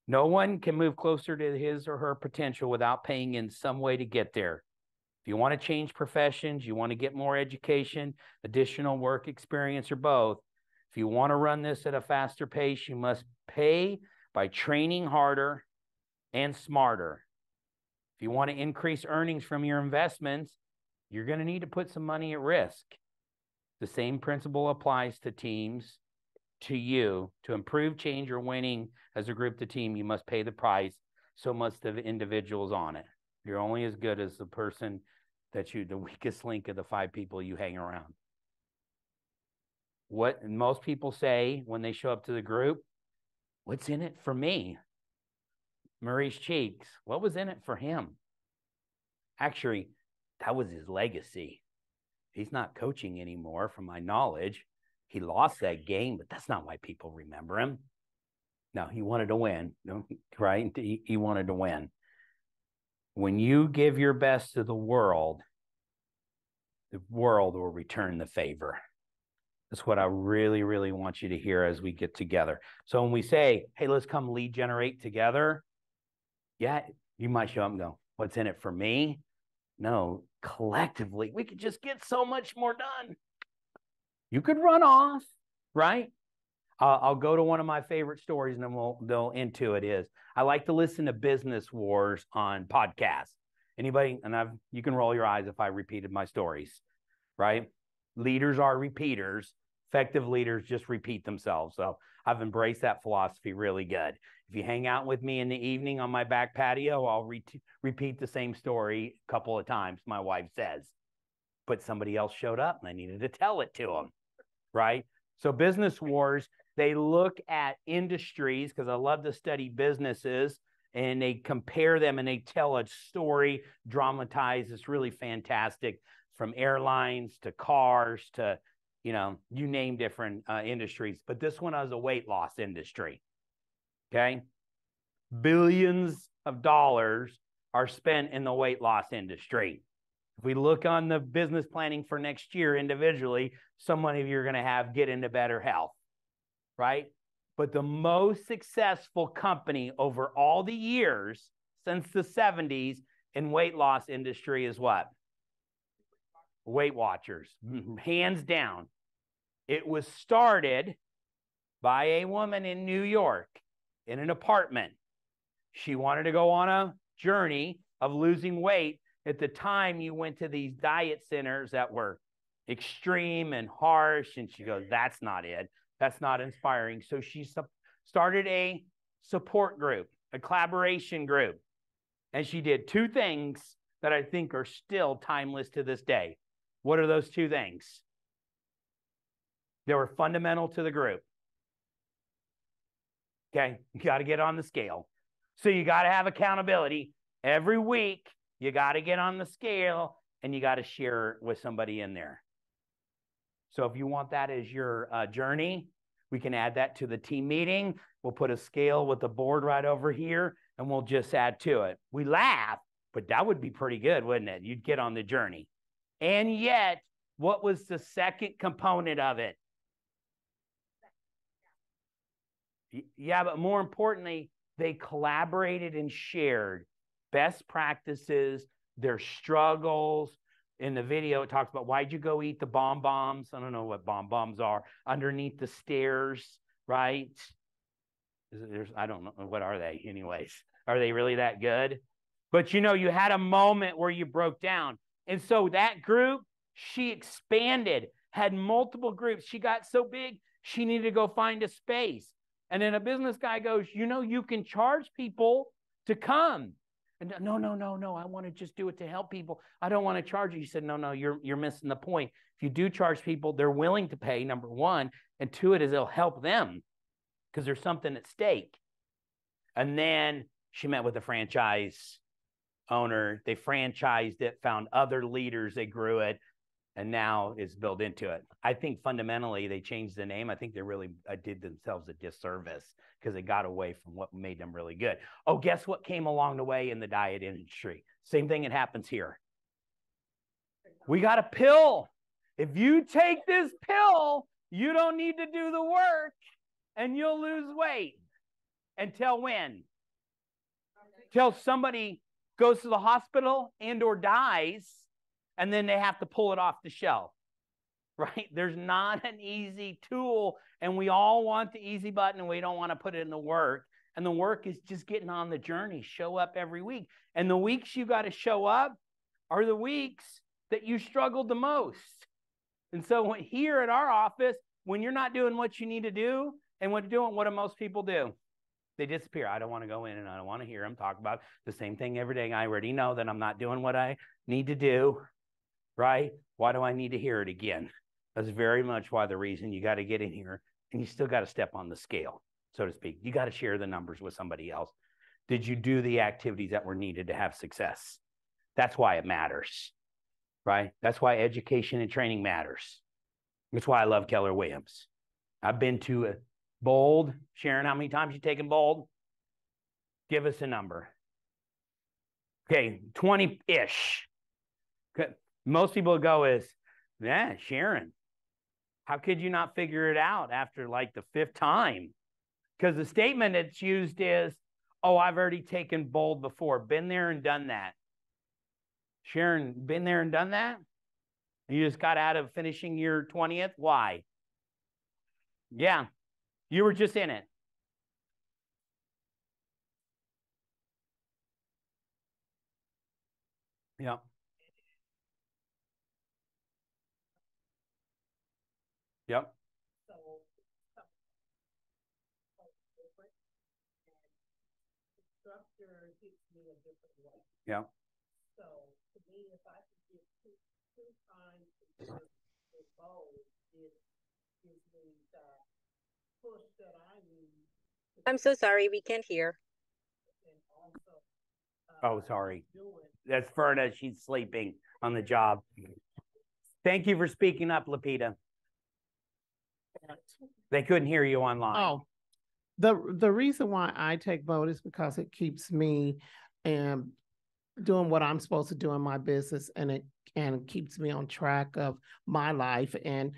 No one can move closer to his or her potential without paying in some way to get there. If you want to change professions, you want to get more education, additional work experience, or both, If you want to run this at a faster pace, you must pay by training harder and smarter. If you want to increase earnings from your investments, you're going to need to put some money at risk. The same principle applies to teams, to you. To improve, change, or winning as a group to team, you must pay the price. So must the individuals on it. You're only as good as the person the weakest link of the 5 people you hang around. What most people say when they show up to the group, what's in it for me? Murray's cheeks, what was in it for him? Actually, that was his legacy. He's not coaching anymore, from my knowledge. He lost that game, but that's not why people remember him. No, he wanted to win, right? He wanted to win. When you give your best to the world will return the favor. That's what I really, really want you to hear as we get together. So when we say, hey, let's come lead generate together, yeah, you might show up and go, what's in it for me? No, collectively, we could just get so much more done. You could run off, right? I'll go to one of my favorite stories and then we'll into it is, I like to listen to Business Wars on podcasts. Anybody, and you can roll your eyes if I repeated my stories, right? Leaders are repeaters. Effective leaders just repeat themselves. So I've embraced that philosophy really good. If you hang out with me in the evening on my back patio, I'll repeat the same story a couple of times, my wife says. But somebody else showed up and I needed to tell it to them, right? So Business Wars, they look at industries, because I love to study businesses, and they compare them and they tell a story, dramatized. It's really fantastic, from airlines to cars to, you name different industries. But this one was a weight loss industry, okay? Billions of dollars are spent in the weight loss industry. If we look on the business planning for next year individually, so many of you are going to get into better health, right? But the most successful company over all the years since the 70s in weight loss industry is what? Weight Watchers, hands down. It was started by a woman in New York in an apartment. She wanted to go on a journey of losing weight. At the time, you went to these diet centers that were extreme and harsh, and she goes, that's not it. That's not inspiring. So she started a support group, a collaboration group, and she did 2 things that I think are still timeless to this day. What are those 2 things? They were fundamental to the group. Okay, you got to get on the scale. So you got to have accountability. Every week, you got to get on the scale and you got to share with somebody in there. So if you want that as your journey, we can add that to the team meeting. We'll put a scale with the board right over here and we'll just add to it. We laugh, but that would be pretty good, wouldn't it? You'd get on the journey. And yet, what was the second component of it? Yeah, but more importantly, they collaborated and shared best practices, their struggles. In the video, it talks about, why'd you go eat the bonbons? I don't know what bonbons are. Underneath the stairs, right? I don't know. What are they anyways? Are they really that good? But you had a moment where you broke down. And so that group, she expanded, had multiple groups. She got so big, she needed to go find a space. And then a business guy goes, you can charge people to come. And no, I want to just do it to help people. I don't want to charge you. He said, no, you're missing the point. If you do charge people, they're willing to pay, number 1. And 2, it'll help them because there's something at stake. And then she met with the franchise owner. They franchised it, found other leaders. They grew it. And now it's built into it. I think fundamentally they changed the name. I think they really did themselves a disservice because they got away from what made them really good. Oh, guess what came along the way in the diet industry? Same thing that happens here. We got a pill. If you take this pill, you don't need to do the work and you'll lose weight. Until when? Till somebody goes to the hospital and or dies. And then they have to pull it off the shelf. right? There's not an easy tool, and we all want the easy button and we don't want to put it in the work. And the work is just getting on the journey, show up every week. And the weeks you got to show up are the weeks that you struggled the most. And so here at our office, when you're not doing what you need to do, and what do most people do? They disappear. I don't want to go in and I don't want to hear them talk about the same thing every day. I already know that I'm not doing what I need to do, right? Why do I need to hear it again? That's very much why the reason you got to get in here, and you still got to step on the scale, so to speak. You got to share the numbers with somebody else. Did you do the activities that were needed to have success? That's why it matters, right? That's why education and training matters. That's why I love Keller Williams. I've been to a Bold. Sharon, how many times you taken Bold? Give us a number. Okay, 20-ish. Most people go is, yeah, Sharon, how could you not figure it out after like the 5th time? Because the statement that's used is, oh, I've already taken Bold before. Been there and done that. Sharon, been there and done that? You just got out of finishing your 20th? Why? Yeah, you were just in it. Yeah. Yep. Structure hits me a different way. Yeah. So to me, if I could get two times the goal, it gives me the push that I need. I'm so sorry, we can't hear. And also, Oh, sorry. That's Ferna. She's sleeping on the job. Thank you for speaking up, Lapita. They couldn't hear you online. Oh, the reason why I take Bold is because it keeps me doing what I'm supposed to do in my business, and it keeps me on track of my life. And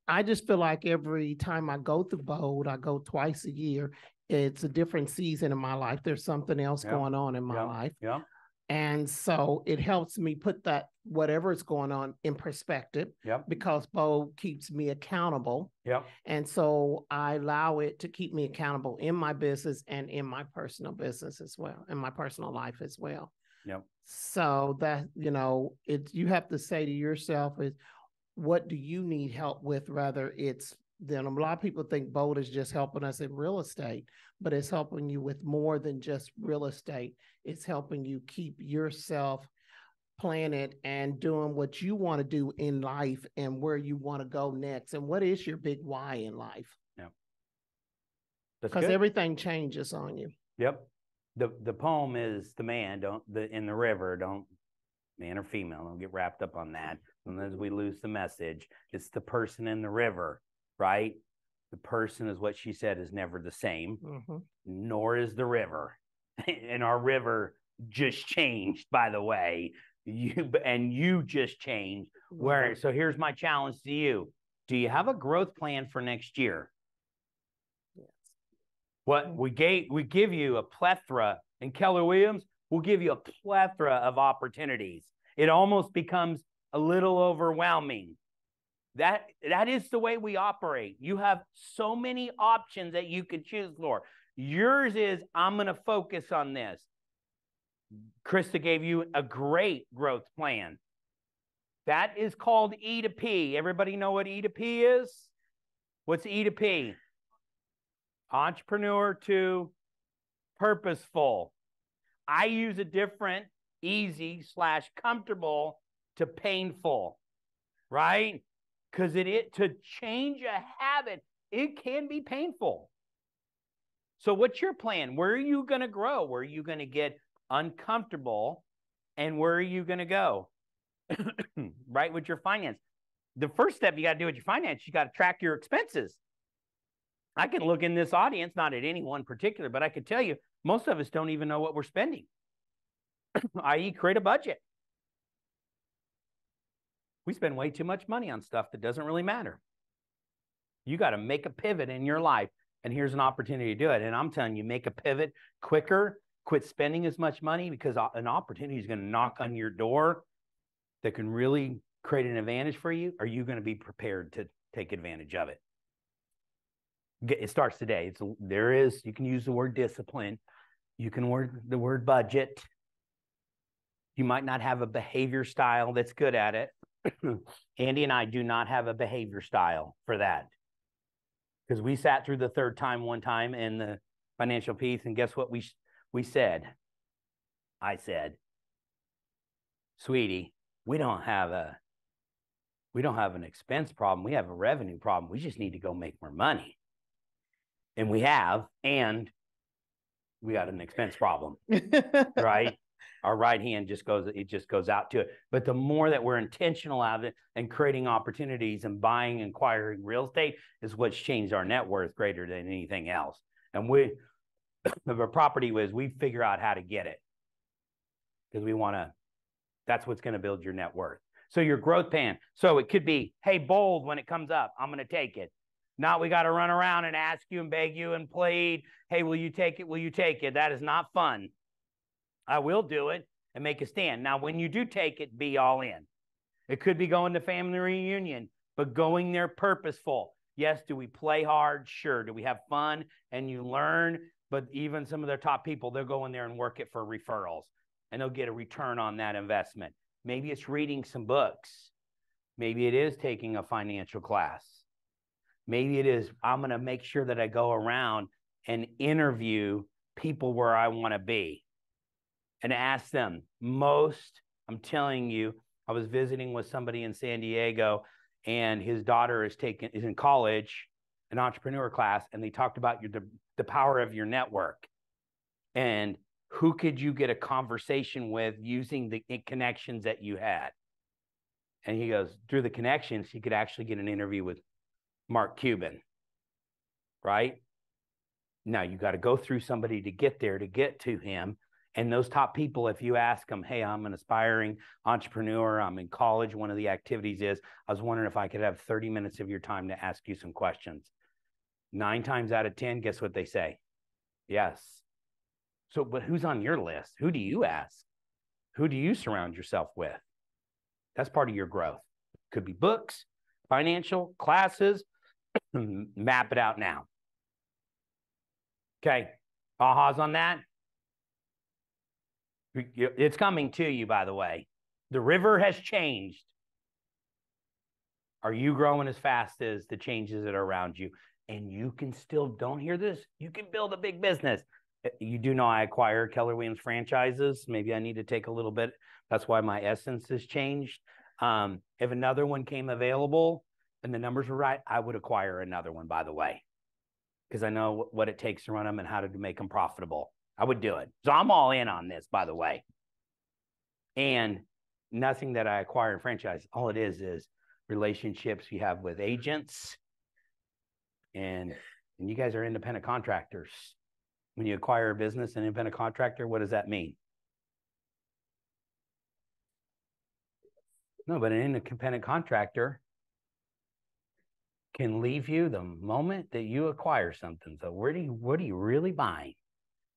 I just feel like every time I go through Bold, I go twice a year. It's a different season in my life. There's something else going on in my life. Yeah. And so it helps me put that whatever is going on in perspective. Yep. Because Bold keeps me accountable. Yep. And so I allow it to keep me accountable in my business and in my personal business as well, in my personal life as well. Yep. So that, you have to say to yourself is, what do you need help with? Rather it's, then a lot of people think Bold is just helping us in real estate, but it's helping you with more than just real estate. It's helping you keep yourself planted and doing what you want to do in life and where you want to go next. And what is your big why in life? Yeah. Because everything changes on you. Yep. The poem is the man, in the river, man or female, don't get wrapped up on that. Sometimes we lose the message. It's the person in the river, right? The person, is what she said, is never the same, nor is the river. And our river just changed, by the way. You just changed. So here's my challenge to you. Do you have a growth plan for next year? Yes. What we give you a plethora, and Keller Williams will give you a plethora of opportunities. It almost becomes a little overwhelming. That is the way we operate. You have so many options that you can choose for. Yours is, I'm going to focus on this. Krista gave you a great growth plan. That is called E to P. Everybody know what E to P is? What's E to P? Entrepreneur to purposeful. I use a different easy/comfortable to painful, right? Because to change a habit, it can be painful. So what's your plan? Where are you going to grow? Where are you going to get uncomfortable? And where are you going to go? Right, with your finance. The first step you got to do with your finance, you got to track your expenses. I can look in this audience, not at any one particular, but I could tell you, most of us don't even know what we're spending, i.e. create a budget. We spend way too much money on stuff that doesn't really matter. You got to make a pivot in your life, and here's an opportunity to do it. And I'm telling you, make a pivot quicker, quit spending as much money, because an opportunity is going to knock on your door that can really create an advantage for you? Are you going to be prepared to take advantage of it? It starts today. You can use the word discipline. You can the word budget. You might not have a behavior style that's good at it. Andy and I do not have a behavior style for that. Because we sat through the third time one time in the financial piece, and guess what we said? I said, sweetie, we don't have an expense problem. We have a revenue problem. We just need to go make more money. And we have, and we got an expense problem, right? Our right hand just goes out to it. But the more that we're intentional of it and creating opportunities and buying and acquiring real estate is what's changed our net worth greater than anything else. And if a property we figure out how to get it because that's what's going to build your net worth. So your growth plan. So it could be, hey, bold when it comes up, I'm going to take it. Not we got to run around and ask you and beg you and plead. Hey, will you take it? Will you take it? That is not fun. I will do it and make a stand. Now, when you do take it, be all in. It could be going to family reunion, but going there purposeful. Yes, do we play hard? Sure. Do we have fun and you learn? But even some of their top people, they'll go in there and work it for referrals and they'll get a return on that investment. Maybe it's reading some books. Maybe it is taking a financial class. Maybe it is, I'm going to make sure that I go around and interview people where I want to be and ask them. I'm telling you, I was visiting with somebody in San Diego and his daughter is in college, an entrepreneur class, and they talked about the power of your network and who could you get a conversation with using the connections that you had. And he goes, through the connections, he could actually get an interview with Mark Cuban, right? Now you got to go through somebody to get there, to get to him. And those top people, if you ask them, hey, I'm an aspiring entrepreneur, I'm in college, one of the activities is, I was wondering if I could have 30 minutes of your time to ask you some questions. 9 times out of 10, guess what they say? Yes. So, but who's on your list? Who do you ask? Who do you surround yourself with? That's part of your growth. Could be books, financial, classes. Map it out now. Okay. Ahas on that? It's coming to you, by the way. The river has changed. Are you growing as fast as the changes that are around you? And you can still, don't hear this, you can build a big business. You do know I acquire Keller Williams franchises. Maybe I need to take a little bit. That's why my essence has changed. If another one came available and the numbers were right, I would acquire another one, by the way, because I know what it takes to run them and how to make them profitable. I would do it. So I'm all in on this, by the way. And nothing that I acquire in franchise, all it is relationships you have with agents. And you guys are independent contractors. When you acquire a business, an independent contractor, what does that mean? No, but an independent contractor can leave you the moment that you acquire something. So what are you really buying?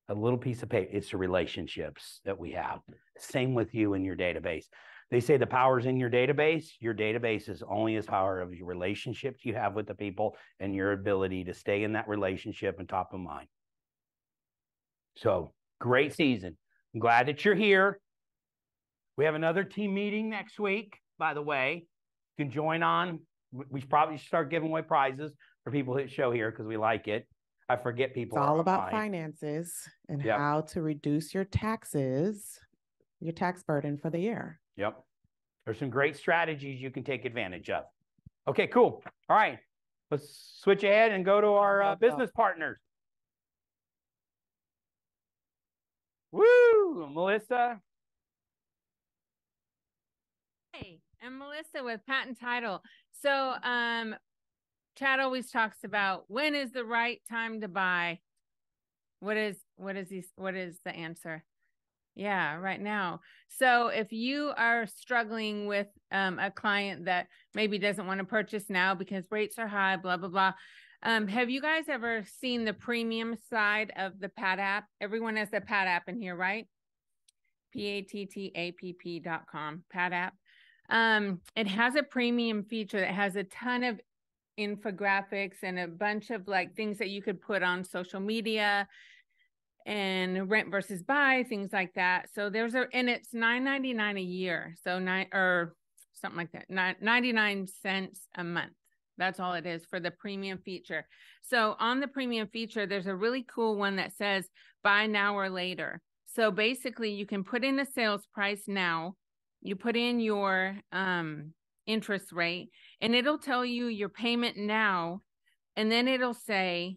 A little piece of paper. It's the relationships that we have. Same with you and your database. They say the power's in your database. Your database is only as power of your relationships you have with the people and your ability to stay in that relationship and top of mind. So great season. I'm glad that you're here. We have another team meeting next week, by the way. You can join on. We should probably start giving away prizes for people that show here because we like it. I forget people. It's all about finances and how to reduce your taxes, your tax burden for the year. Yep. There's some great strategies you can take advantage of. Okay, cool. All right. Let's switch ahead and go to our business partners. Woo, Melissa. Hey, I'm Melissa with Patent Title. So, Chad always talks about when is the right time to buy. What is the answer? Yeah, right now. So if you are struggling with a client that maybe doesn't want to purchase now because rates are high, blah, blah, blah. Have you guys ever seen the premium side of the PAT app? Everyone has the PAT app in here, right? PATTAPP.com, PAT app. It has a premium feature that has a ton of infographics and a bunch of like things that you could put on social media and rent versus buy, things like that. So and it's $9.99 a year. So something like that, 99 cents a month. That's all it is for the premium feature. So on the premium feature, there's a really cool one that says buy now or later. So basically you can put in a sales price now, you put in your interest rate, and it'll tell you your payment now, and then it'll say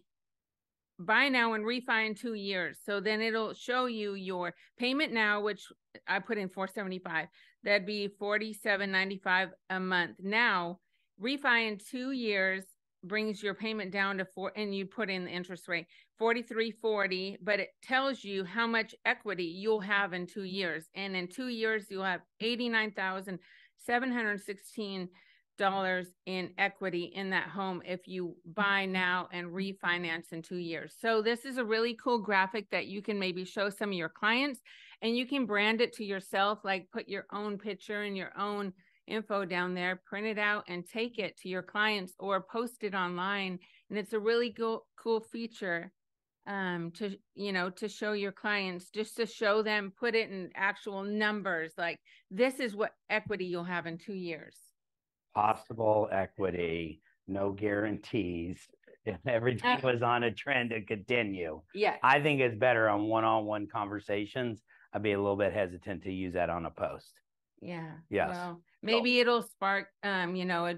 buy now and refi in 2 years. So then it'll show you your payment now, which I put in $475. That'd be $47.95 a month. Now, refi in 2 years brings your payment down to and you put in the interest rate, $43.40, but it tells you how much equity you'll have in 2 years. And in 2 years, you'll have $89,716 in equity in that home if you buy now and refinance in 2 years. So this is a really cool graphic that you can maybe show some of your clients, and you can brand it to yourself, like put your own picture and your own info down there, print it out and take it to your clients or post it online. And it's a really cool feature to show your clients, just to show them, put it in actual numbers, like this is what equity you'll have in 2 years. Possible equity, no guarantees. If everything was on a trend to continue. Yeah. I think it's better on one-on-one conversations. I'd be a little bit hesitant to use that on a post. Yeah. Yes. Well, maybe it'll spark,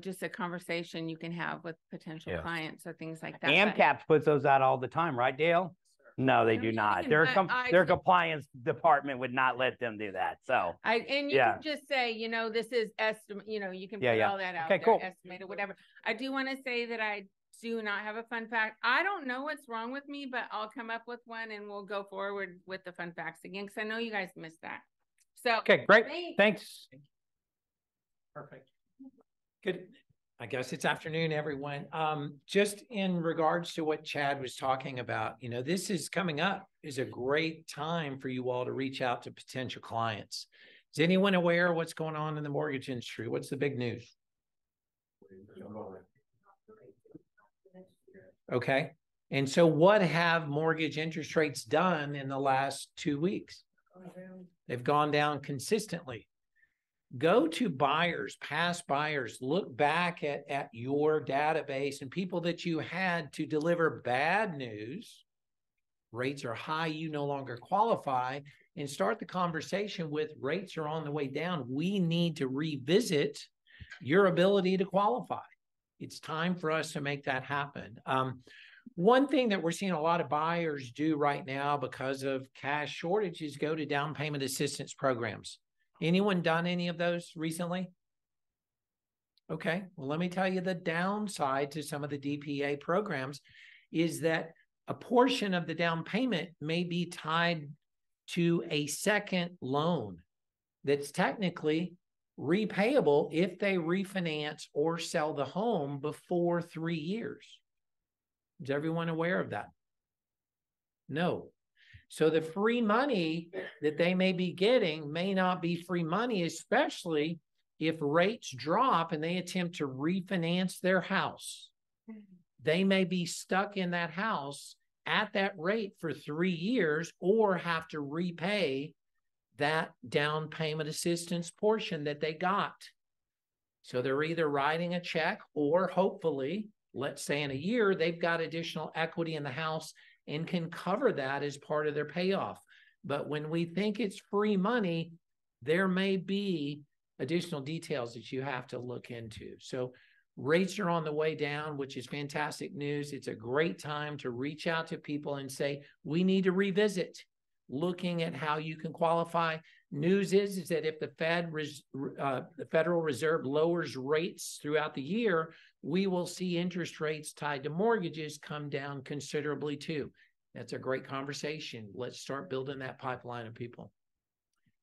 just a conversation you can have with potential clients or things like that. AMCAP puts those out all the time, right, Dale? No, they do not. Their compliance department would not let them do that. So you can just say, this is estimate, you can put all that out there, cool. Estimate or whatever. I do want to say that I do not have a fun fact. I don't know what's wrong with me, but I'll come up with one and we'll go forward with the fun facts again, because I know you guys missed that. So okay, great. Thanks. Perfect. Good. I guess it's afternoon, everyone. Just in regards to what Chad was talking about, this is coming up, is a great time for you all to reach out to potential clients. Is anyone aware of what's going on in the mortgage industry? What's the big news? Okay. And so what have mortgage interest rates done in the last 2 weeks? They've gone down consistently. Go to buyers, past buyers, look back at your database and people that you had to deliver bad news. Rates are high, you no longer qualify, and start the conversation with rates are on the way down. We need to revisit your ability to qualify. It's time for us to make that happen. One thing that we're seeing a lot of buyers do right now because of cash shortage is go to down payment assistance programs. Anyone done any of those recently? Okay, well, let me tell you the downside to some of the DPA programs is that a portion of the down payment may be tied to a second loan that's technically repayable if they refinance or sell the home before 3 years. Is everyone aware of that? No. So the free money that they may be getting may not be free money, especially if rates drop and they attempt to refinance their house. They may be stuck in that house at that rate for 3 years or have to repay that down payment assistance portion that they got. So they're either writing a check or hopefully, let's say in a year, they've got additional equity in the house and can cover that as part of their payoff. But when we think it's free money, there may be additional details that you have to look into. So rates are on the way down, which is fantastic news. It's a great time to reach out to people and say, we need to revisit looking at how you can qualify. News is that if the Federal Reserve lowers rates throughout the year, we will see interest rates tied to mortgages come down considerably too. That's a great conversation. Let's start building that pipeline of people.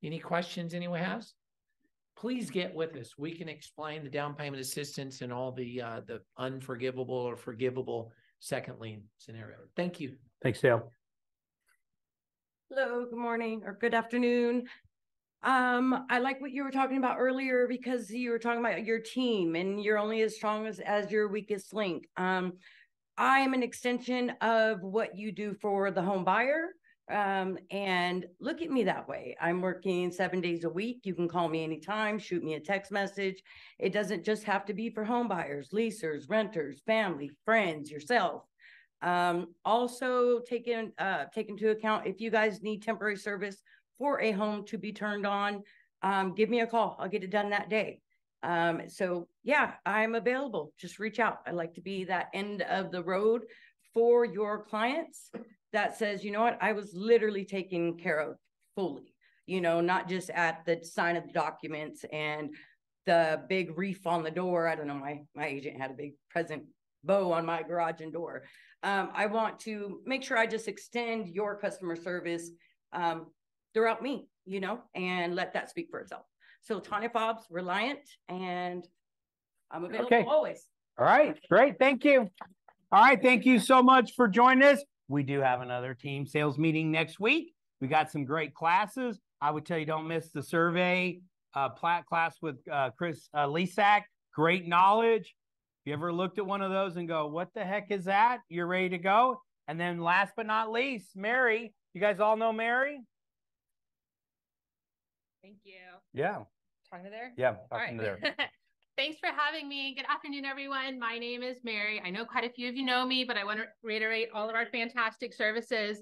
Any questions anyone has? Please get with us. We can explain the down payment assistance and all the unforgivable or forgivable second lien scenario. Thank you. Thanks, Dale. Hello, good morning or good afternoon. I like what you were talking about earlier because you were talking about your team and you're only as strong as your weakest link. I am an extension of what you do for the home buyer. And look at me that way. I'm working 7 days a week. You can call me anytime, shoot me a text message. It doesn't just have to be for home buyers, leasers, renters, family, friends, yourself. Also take into account if you guys need temporary service for a home to be turned on, give me a call. I'll get it done that day. So yeah, I'm available. Just reach out. I like to be that end of the road for your clients that says, you know what, I was literally taken care of fully, you know, not just at the sign of the documents and the big wreath on the door. I don't know, my agent had a big present bow on my garage and door. I want to make sure I just extend your customer service throughout me, you know, and let that speak for itself. So Tanya Fobbs, Reliant, and I'm available always. All right, great. Thank you. All right, thank you so much for joining us. We do have another team sales meeting next week. We got some great classes. I would tell you, don't miss the survey class with Chris Lisak. Great knowledge. If you ever looked at one of those and go, what the heck is that? You're ready to go. And then last but not least, Mary. You guys all know Mary? Thank you. Yeah. Talking to there? Yeah, talking to there. Thanks for having me. Good afternoon, everyone. My name is Mary. I know quite a few of you know me, but I want to reiterate all of our fantastic services.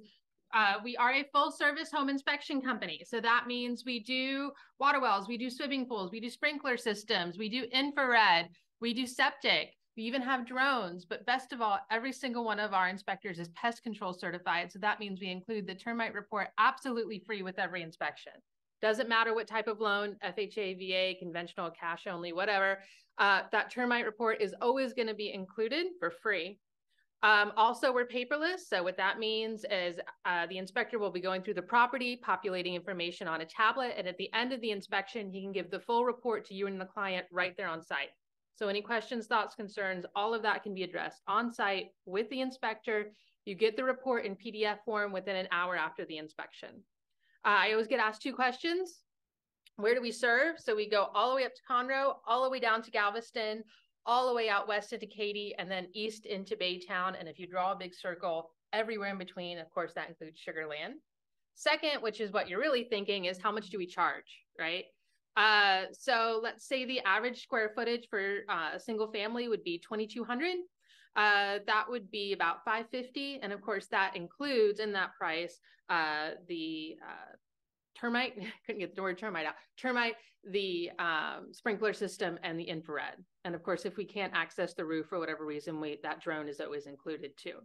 We are a full service home inspection company. So that means we do water wells, we do swimming pools, we do sprinkler systems, we do infrared, we do septic, we even have drones. But best of all, every single one of our inspectors is pest control certified. So that means we include the termite report absolutely free with every inspection. Doesn't matter what type of loan, FHA, VA, conventional, cash only, whatever, that termite report is always going to be included for free. Also, we're paperless. So what that means is the inspector will be going through the property, populating information on a tablet, and at the end of the inspection, he can give the full report to you and the client right there on site. So any questions, thoughts, concerns, all of that can be addressed on site with the inspector. You get the report in PDF form within an hour after the inspection. I always get asked two questions. Where do we serve? So we go all the way up to Conroe, all the way down to Galveston, all the way out west into Katy, and then east into Baytown. And if you draw a big circle, everywhere in between, of course, that includes Sugar Land. Second, which is what you're really thinking, is how much do we charge, right? So let's say the average square footage for a single family would be 2,200. That would be about $550, and of course that includes in that price the termite, couldn't get the word termite out, termite, the sprinkler system, and the infrared. And of course, if we can't access the roof for whatever reason, that drone is always included too.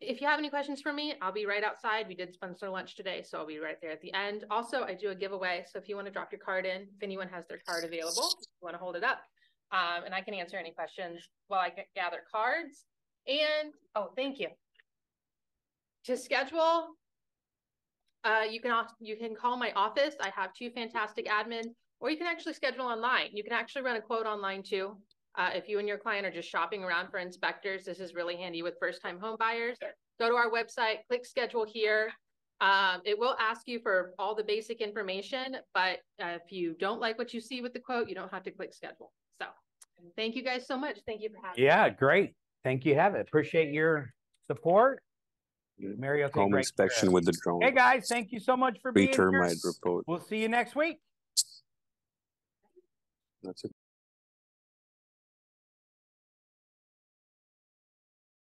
If you have any questions for me, I'll be right outside. We did sponsor lunch today, so I'll be right there at the end. Also, I do a giveaway, so if you want to drop your card in, if anyone has their card available, if you want to hold it up. And I can answer any questions while I gather cards. And, oh, thank you. To schedule, you can call my office. I have two fantastic admins, or you can actually schedule online. You can actually run a quote online too. If you and your client are just shopping around for inspectors, this is really handy with first-time home buyers. Go to our website, click schedule here. It will ask you for all the basic information, but if you don't like what you see with the quote, you don't have to click schedule. So thank you guys so much. Thank you for having me. Yeah, great. Thank you, Have it. Appreciate your support. Mary, okay, home great. inspection with the drone. Hey guys, thank you so much for Free being here. termite report. We'll see you next week. That's it.